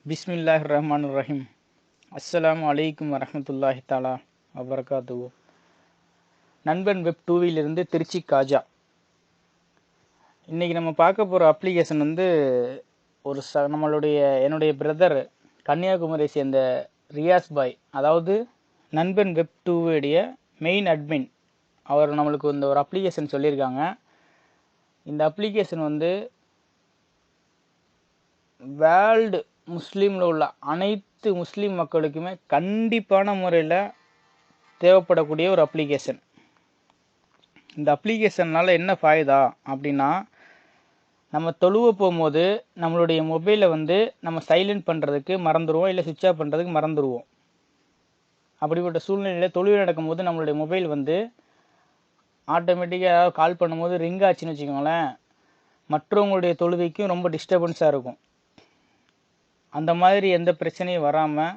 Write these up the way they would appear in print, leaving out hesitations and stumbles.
பிஸ்மில்லாஹிர்ரஹ்மானிர்ரஹீம். அஸ்ஸலாமு அலைக்கும் வரஹ்மத்துல்லாஹி தஆலா வபரகாத்துஹு. நண்பன் வெப் 2விலிருந்து திருச்சி காஜா. இன்றைக்கி நம்ம பார்க்க போகிற அப்ளிகேஷன் வந்து என்னுடைய பிரதர் கன்னியாகுமரியை சேர்ந்த ரியாஸ் பாய், அதாவது நண்பன் வெப் 2உடைய மெயின் அட்மின், அவர் நம்மளுக்கு இந்த ஒரு அப்ளிகேஷன் சொல்லியிருக்காங்க. இந்த அப்ளிகேஷன் வந்து வேர்ல்டு முஸ்லீமில் உள்ள அனைத்து முஸ்லீம் மக்களுக்குமே கண்டிப்பான முறையில் தேவைப்படக்கூடிய ஒரு அப்ளிகேஷன். இந்த அப்ளிகேஷனால் என்ன ஃபாய்தா அப்படின்னா, நம்ம தொழுவ போகும்போது நம்மளுடைய மொபைலை வந்து நம்ம சைலண்ட் பண்ணுறதுக்கு மறந்துடுவோம், இல்லை சுவிட்ச் ஆஃப் பண்ணுறதுக்கு மறந்துடுவோம். அப்படிப்பட்ட சூழ்நிலையில் தொழுகை நடக்கும்போது நம்மளுடைய மொபைல் வந்து ஆட்டோமேட்டிக்காக கால் பண்ணும்போது ரிங் ஆச்சுன்னு வச்சுக்கோங்களேன், மற்றவங்களுடைய தொழுகைக்கும் ரொம்ப டிஸ்டர்பன்ஸாக இருக்கும். அந்த மாதிரி எந்த பிரச்சனையும் வராமல்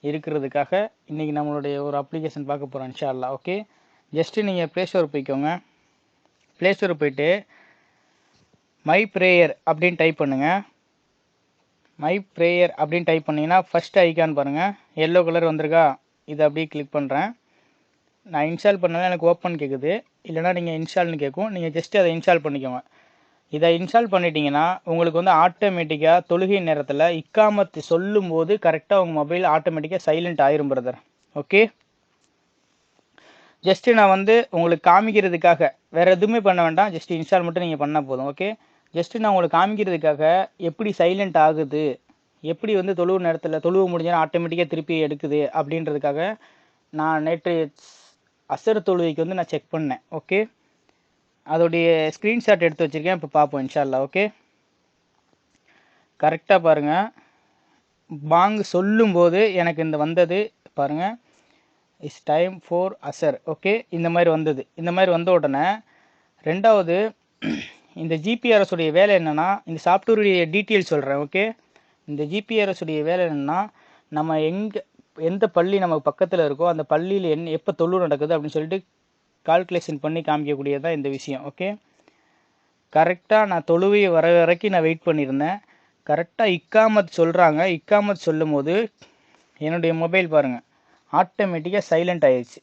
இருக்கிறதுக்காக இன்றைக்கி நம்மளுடைய ஒரு அப்ளிகேஷன் பார்க்க போகிறோம் இன்ஷா அல்லாஹ். ஓகே, ஜஸ்ட்டு நீங்கள் ப்ளே ஸ்டோர் போய்க்கோங்க. ப்ளே ஸ்டோர் போய்ட்டு மை ப்ரேயர் அப்படின்னு டைப் பண்ணுங்கள். மை ப்ரேயர் அப்படின்னு டைப் பண்ணிங்கன்னா ஃபஸ்ட் ஐக்கான் பாருங்கள், எல்லோ கலர் வந்திருக்கா, இதை அப்படியே கிளிக் பண்ணுறேன். நான் இன்ஸ்டால் பண்ணவே எனக்கு ஓப்பன் கேட்குது, இல்லைனா நீங்கள் இன்ஸ்டால்னு கேட்கும். நீங்கள் ஜஸ்ட்டு அதை இன்ஸ்டால் பண்ணிக்கோங்க. இதை இன்ஸ்டால் பண்ணிட்டீங்கன்னா உங்களுக்கு வந்து ஆட்டோமேட்டிக்காக தொழுகை நேரத்தில் இக்காமத்து சொல்லும்போது கரெக்டாக உங்கள் மொபைல் ஆட்டோமேட்டிக்காக சைலண்ட் ஆயிரும் பிரதர். ஓகே, ஜஸ்ட்டு நான் வந்து உங்களுக்கு காமிக்கிறதுக்காக வேறு எதுவுமே பண்ண வேண்டாம், ஜஸ்ட்டு இன்ஸ்டால் மட்டும் நீங்கள் பண்ணால் போதும். ஓகே, ஜஸ்ட்டு நான் உங்களுக்கு காமிக்கிறதுக்காக எப்படி சைலண்ட் ஆகுது, எப்படி வந்து தொழுவு நேரத்தில் தொழுவு முடிஞ்சால் ஆட்டோமேட்டிக்காக திருப்பி எடுக்குது அப்படின்றதுக்காக நான் நேற்று அசர் தொழுகைக்கு வந்து நான் செக் பண்ணேன். ஓகே, அதோடைய ஸ்க்ரீன்ஷாட் எடுத்து வச்சுருக்கேன், இப்போ பார்ப்போம் இன்ஷா அல்லாஹ். ஓகே, கரெக்டாக பாருங்கள், பாங் சொல்லும்போது எனக்கு இந்த வந்தது பாருங்கள், it's time for Asr. Okay, இந்த மாதிரி வந்தது. இந்த மாதிரி வந்த உடனே ரெண்டாவது இந்த ஜிபிஆர்எஸ் உடைய வேலை என்னென்னா, இந்த சாஃப்ட்வேருடைய டீட்டெயில் சொல்கிறேன். ஓகே, இந்த ஜிபிஆர்எஸ் உடைய வேலை என்னென்னா, நம்ம எந்த பள்ளி நமக்கு பக்கத்தில் இருக்கோ அந்த பள்ளியில் எப்போ தொழு நடக்குது அப்படின்னு சொல்லிட்டு கால்குலேஷன் பண்ணி காமிக்கக்கூடியதான் இந்த விஷயம். ஓகே, கரெக்டாக நான் தொழுவை வர வரைக்கும் நான் வெயிட் பண்ணியிருந்தேன். கரெக்டாக இக்காமத் சொல்கிறாங்க. இக்காமத் சொல்லும் போது என்னுடைய மொபைல் பாருங்கள் ஆட்டோமேட்டிக்காக சைலண்ட் ஆயிடுச்சு.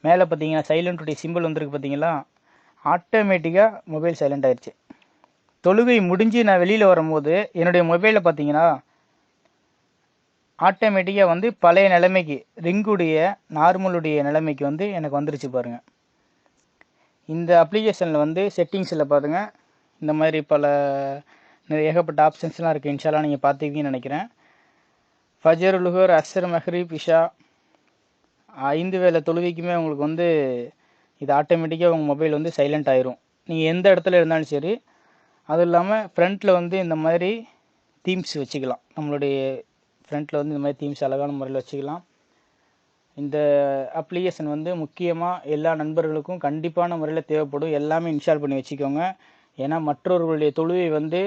மேலே பார்த்தீங்கன்னா சைலண்ட்டுடைய சிம்பிள் வந்திருக்கு பார்த்தீங்களா, ஆட்டோமேட்டிக்காக மொபைல் சைலண்ட் ஆயிடுச்சு. தொழுகை முடிஞ்சு நான் வெளியில் வரும்போது என்னுடைய மொபைலில் பார்த்தீங்கன்னா ஆட்டோமேட்டிக்காக வந்து பழைய நிலைமைக்கு ரிங்குடைய நார்மலுடைய நிலைமைக்கு வந்து எனக்கு வந்துருச்சு பாருங்கள். இந்த அப்ளிகேஷனில் வந்து செட்டிங்ஸில் பாருங்க, இந்த மாதிரி ஏகப்பட்ட ஆப்ஷன்ஸ்லாம் இருக்குது. இன்ஷால்லாம் நீங்கள் பார்த்துக்கிங்கன்னு நினைக்கிறேன். ஃபஜர், லுஹர், அஸ்ர், மஹ்ரிப், இஷா 5 வேளை தொழுகைக்குமே உங்களுக்கு வந்து இது ஆட்டோமேட்டிக்காக உங்கள் மொபைல் வந்து சைலண்ட் ஆயிரும், நீங்கள் எந்த இடத்துல இருந்தாலும் சரி. அதுவும் இல்லாமல் ஃப்ரண்ட்டில் வந்து இந்த மாதிரி தீம்ஸ் வச்சுக்கலாம். நம்மளுடைய ஃப்ரண்ட்டில் வந்து இந்த மாதிரி தீம்ஸ் அழகான முறையில் வச்சுக்கலாம். இந்த அப்ளிகேஷன் வந்து முக்கியமாக எல்லா நண்பர்களுக்கும் கண்டிப்பான முறையில் தேவைப்படும். எல்லாமே இன்ஸ்டால் பண்ணி வச்சுக்கோங்க. ஏன்னா மற்றவர்களுடைய தொழுவை வந்து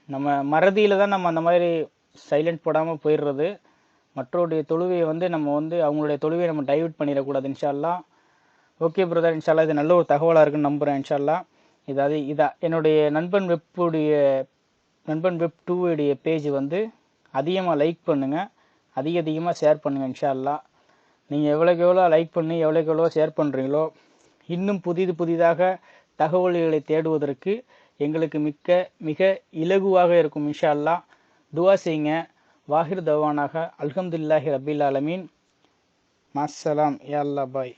நம்ம மறதியில் தான் நம்ம அந்த மாதிரி சைலண்ட் போடாமல் போயிடுறது. மற்றவருடைய தொழுவையை வந்து நம்ம வந்து அவங்களுடைய தொழுவையை நம்ம டைவர்ட் பண்ணிடக்கூடாது இன்ஷா அல்லாஹ். ஓகே பிரதர், இன்ஷா அல்லாஹ் இது நல்ல ஒரு தகவலாக இருக்குன்னு நம்புகிறேன் இன்ஷா அல்லாஹ். என்னுடைய நண்பன் வெப் 2 பேஜ் வந்து அதிகமாக லைக் பண்ணுங்கள், அதிகமாக ஷேர் பண்ணுங்கள் இன்ஷா அல்லாஹ். நீங்கள் எவ்வளோக்கு எவ்வளோ லைக் பண்ணி எவ்வளோக்கு எவ்வளோ ஷேர் பண்ணுறீங்களோ இன்னும் புதிதாக தகவல்களை தேடுவதற்கு எங்களுக்கு மிக இலகுவாக இருக்கும் இன்ஷா அல்லாஹ். துவா செய்யுங்க. வாஹிர் தவானாக அல்ஹம்துலில்லாஹி ரப்பில் ஆலமீன். மஸ்ஸலாம் யா அல்லாஹ் பாய்.